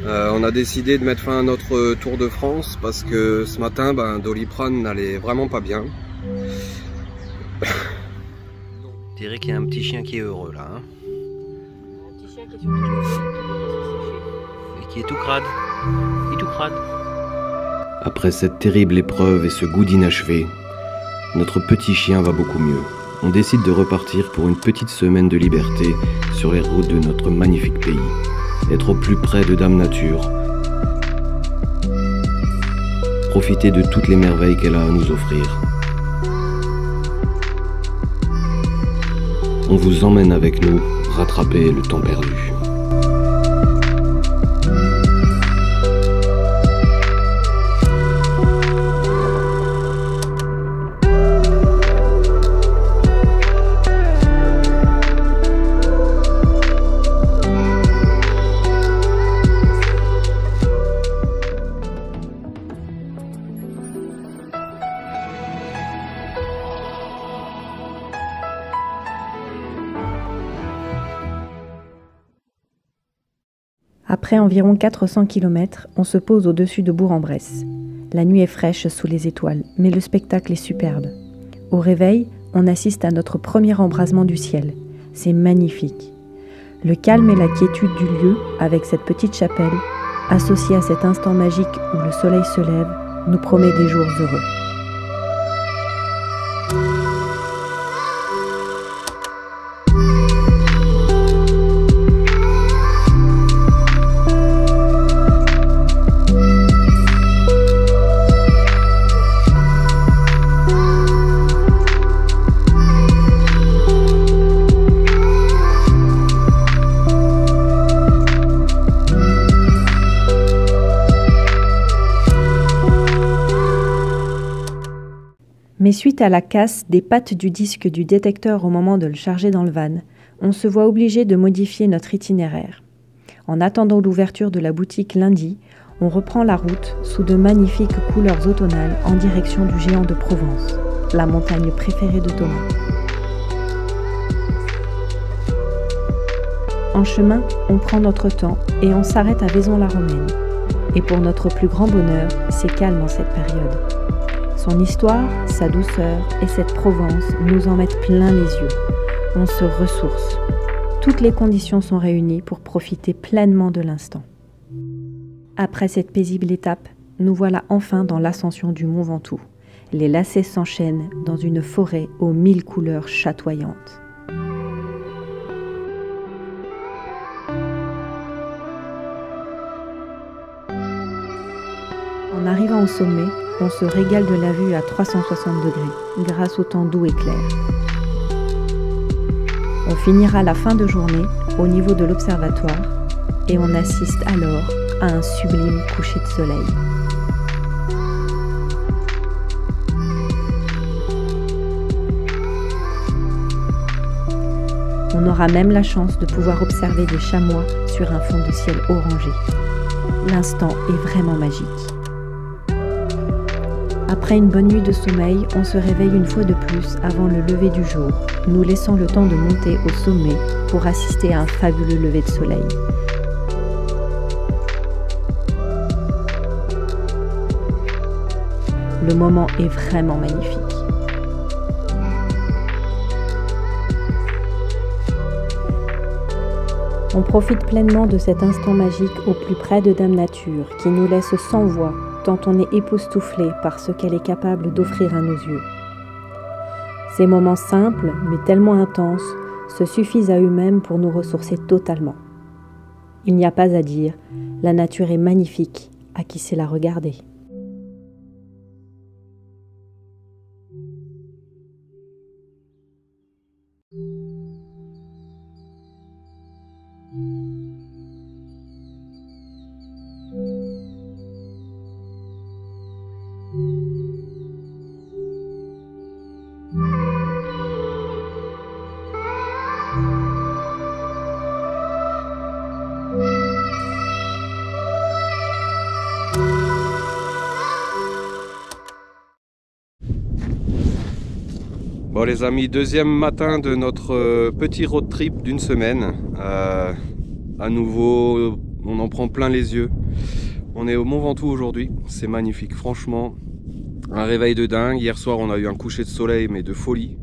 On a décidé de mettre fin à notre Tour de France parce que ce matin, Doliprane n'allait vraiment pas bien. Je dirais qu'il y a un petit chien qui est heureux là. Hein. Un petit chien qui est sur toutes les lignes, Et qui est tout crade. Il est tout crade. Après cette terrible épreuve et ce goût d'inachevé, notre petit chien va beaucoup mieux. On décide de repartir pour une petite semaine de liberté sur les routes de notre magnifique pays. Être au plus près de Dame Nature. Profiter de toutes les merveilles qu'elle a à nous offrir. On vous emmène avec nous rattraper le temps perdu. Après environ 400 km, on se pose au-dessus de Bourg-en-Bresse. La nuit est fraîche sous les étoiles, mais le spectacle est superbe. Au réveil, on assiste à notre premier embrasement du ciel. C'est magnifique. Le calme et la quiétude du lieu, avec cette petite chapelle, associée à cet instant magique où le soleil se lève, nous promet des jours heureux. Mais suite à la casse des pattes du disque du détecteur au moment de le charger dans le van, on se voit obligé de modifier notre itinéraire. En attendant l'ouverture de la boutique lundi, on reprend la route sous de magnifiques couleurs automnales en direction du Géant de Provence, la montagne préférée de Thomas. En chemin, on prend notre temps et on s'arrête à Vaison-la-Romaine. Et pour notre plus grand bonheur, c'est calme en cette période. Son histoire, sa douceur et cette Provence nous en mettent plein les yeux. On se ressource. Toutes les conditions sont réunies pour profiter pleinement de l'instant. Après cette paisible étape, nous voilà enfin dans l'ascension du Mont Ventoux. Les lacets s'enchaînent dans une forêt aux 1000 couleurs chatoyantes. En arrivant au sommet, on se régale de la vue à 360 degrés, grâce au temps doux et clair. On finira la fin de journée au niveau de l'observatoire et on assiste alors à un sublime coucher de soleil. On aura même la chance de pouvoir observer des chamois sur un fond de ciel orangé. L'instant est vraiment magique. Après une bonne nuit de sommeil, on se réveille une fois de plus avant le lever du jour, nous laissant le temps de monter au sommet pour assister à un fabuleux lever de soleil. Le moment est vraiment magnifique. On profite pleinement de cet instant magique au plus près de Dame Nature, qui nous laisse sans voix, tant on est époustouflé par ce qu'elle est capable d'offrir à nos yeux. Ces moments simples, mais tellement intenses, se suffisent à eux-mêmes pour nous ressourcer totalement. Il n'y a pas à dire, la nature est magnifique à qui sait la regarder. Bon les amis, deuxième matin de notre petit road trip d'une semaine. À nouveau on en prend plein les yeux. On est au Mont Ventoux aujourd'hui, c'est magnifique, franchement. Un réveil de dingue. Hier soir, on a eu un coucher de soleil, mais de folie.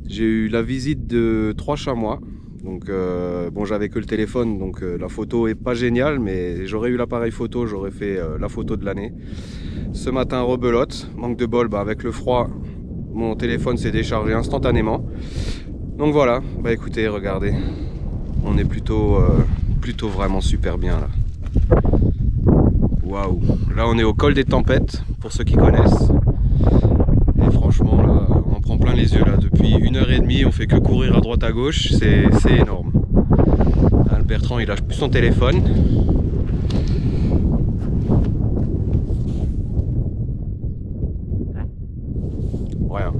J'ai eu la visite de 3 chamois. Donc, bon, j'avais que le téléphone, donc la photo est pas géniale, mais j'aurais eu l'appareil photo, j'aurais fait la photo de l'année. Ce matin, rebelote, manque de bol, avec le froid, mon téléphone s'est déchargé instantanément. Donc voilà, écoutez, regardez, on est plutôt vraiment super bien là. Waouh, là on est au col des tempêtes, pour ceux qui connaissent. Et franchement, là, on en prend plein les yeux là. Depuis 1h30, on fait que courir à droite à gauche, c'est énorme. Là, le Bertrand, il lâche plus son téléphone. Rien.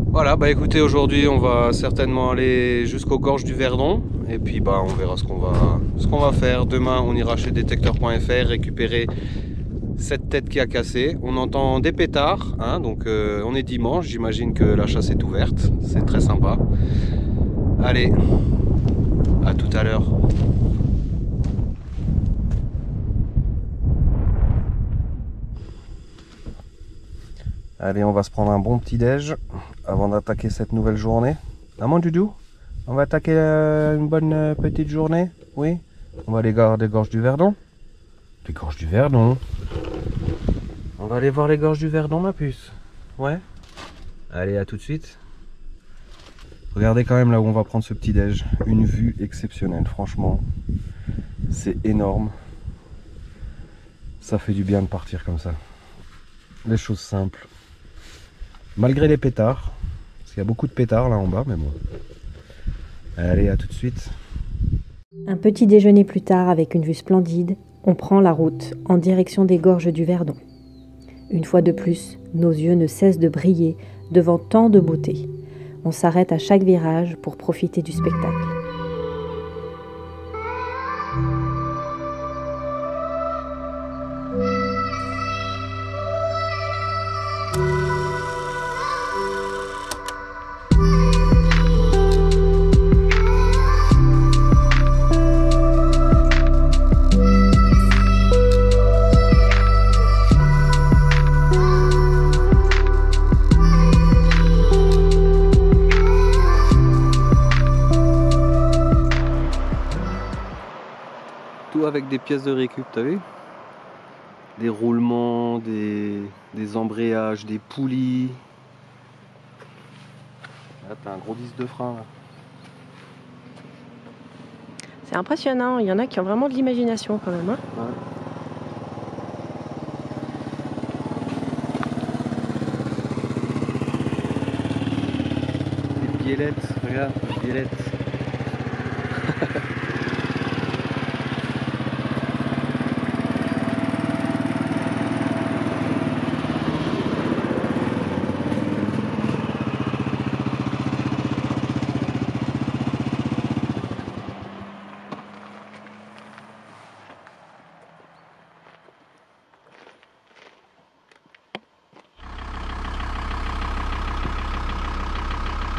Voilà, écoutez, aujourd'hui, on va certainement aller jusqu'aux gorges du Verdon. Et puis on verra ce qu'on va faire. Demain, on ira chez détecteur.fr récupérer cette tête qui a cassé. On entend des pétards, hein, donc on est dimanche, j'imagine que la chasse est ouverte. C'est très sympa. Allez, à tout à l'heure. Allez, on va se prendre un bon petit déj avant d'attaquer cette nouvelle journée. Ah mon doudou, on va attaquer une bonne petite journée. Oui, on va aller voir les gorges du Verdon. Les gorges du Verdon. On va aller voir les gorges du Verdon, ma puce. Ouais. Allez, à tout de suite. Regardez quand même là où on va prendre ce petit déj. Une vue exceptionnelle, franchement. C'est énorme. Ça fait du bien de partir comme ça. Les choses simples. Malgré les pétards. Parce qu'il y a beaucoup de pétards là en bas, mais bon. Allez, à tout de suite. Un petit déjeuner plus tard, avec une vue splendide, on prend la route en direction des gorges du Verdon. Une fois de plus, nos yeux ne cessent de briller devant tant de beauté. On s'arrête à chaque virage pour profiter du spectacle. Avec des pièces de récup, t'as vu? Des roulements, des embrayages, des poulies. Là, t'as un gros disque de frein. Là. C'est impressionnant, il y en a qui ont vraiment de l'imagination quand même. Hein, ouais. Des biellettes, regarde, des biellettes.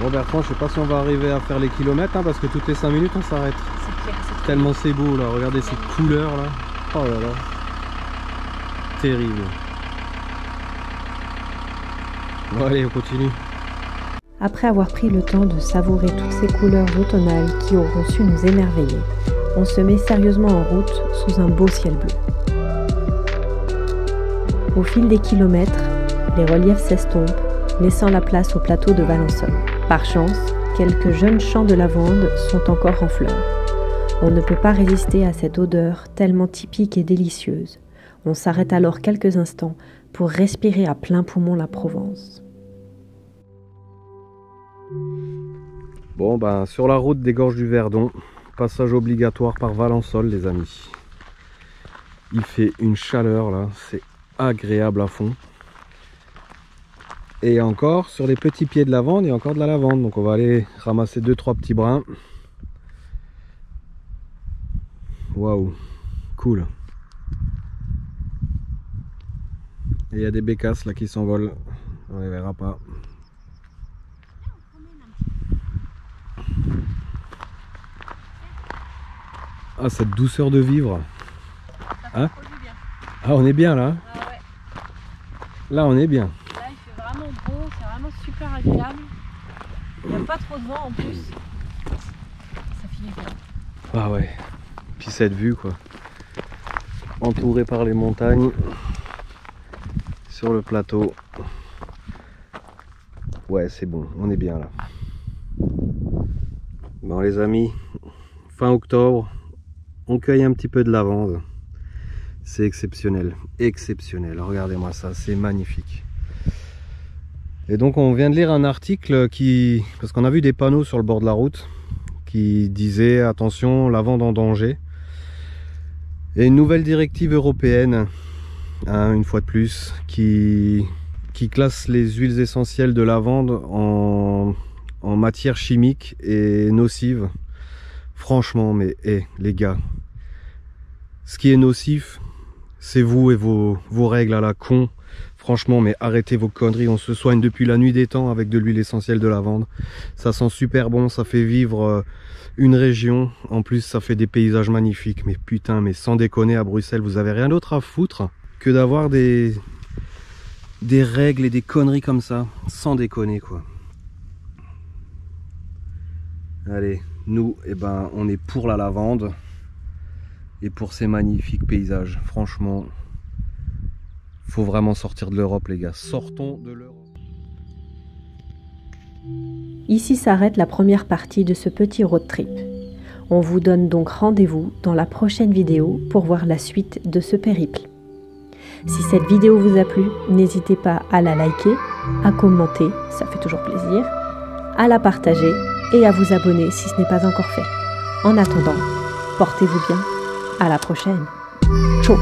Bon Bertrand, je sais pas si on va arriver à faire les kilomètres, hein, parce que toutes les 5 minutes on s'arrête. c'est clair, c'est Tellement c'est beau là, regardez ces couleurs là. Oh là là. Terrible. Bon allez, on continue. Après avoir pris le temps de savourer toutes ces couleurs automnales qui auront su nous émerveiller, on se met sérieusement en route sous un beau ciel bleu. Au fil des kilomètres, les reliefs s'estompent, laissant la place au plateau de Valençol. Par chance, quelques jeunes champs de lavande sont encore en fleurs. On ne peut pas résister à cette odeur tellement typique et délicieuse. On s'arrête alors quelques instants pour respirer à plein poumon la Provence. Bon sur la route des gorges du Verdon, passage obligatoire par Valençol les amis. Il fait une chaleur là, c'est agréable à fond. Et encore, sur les petits pieds de lavande, il y a encore de la lavande. Donc on va aller ramasser 2-3 petits brins. Waouh, cool. Et il y a des bécasses là qui s'envolent. On les verra pas. Ah, cette douceur de vivre. Hein? Trop du bien. Ah, on est bien là. Ah ouais. Là, on est bien. Là, il fait vraiment beau, c'est vraiment super agréable. Il n'y a pas trop de vent en plus. Ça finit bien. Ah ouais. Puis cette vue quoi. Entouré par les montagnes. Sur le plateau. Ouais, c'est bon, on est bien là. Bon les amis, fin octobre, on cueille un petit peu de lavande. C'est exceptionnel, exceptionnel. Regardez-moi ça, c'est magnifique. Et donc on vient de lire un article parce qu'on a vu des panneaux sur le bord de la route qui disaient attention, lavande en danger. Et une nouvelle directive européenne, hein, une fois de plus, qui classe les huiles essentielles de lavande en matière chimique et nocive. Franchement, mais les gars, ce qui est nocif, c'est vous et vos règles à la con. Franchement, mais arrêtez vos conneries. On se soigne depuis la nuit des temps avec de l'huile essentielle de lavande. Ça sent super bon, ça fait vivre une région. En plus, ça fait des paysages magnifiques. Mais putain, mais sans déconner, à Bruxelles, vous avez rien d'autre à foutre que d'avoir des règles et des conneries comme ça. Sans déconner, quoi. Allez, nous, eh ben, on est pour la lavande et pour ces magnifiques paysages. Franchement, faut vraiment sortir de l'Europe, les gars. Sortons de l'Europe. Ici s'arrête la première partie de ce petit road trip. On vous donne donc rendez-vous dans la prochaine vidéo pour voir la suite de ce périple. Si cette vidéo vous a plu, n'hésitez pas à la liker, à commenter, ça fait toujours plaisir, à la partager et à vous abonner si ce n'est pas encore fait. En attendant, portez-vous bien, à la prochaine. Ciao.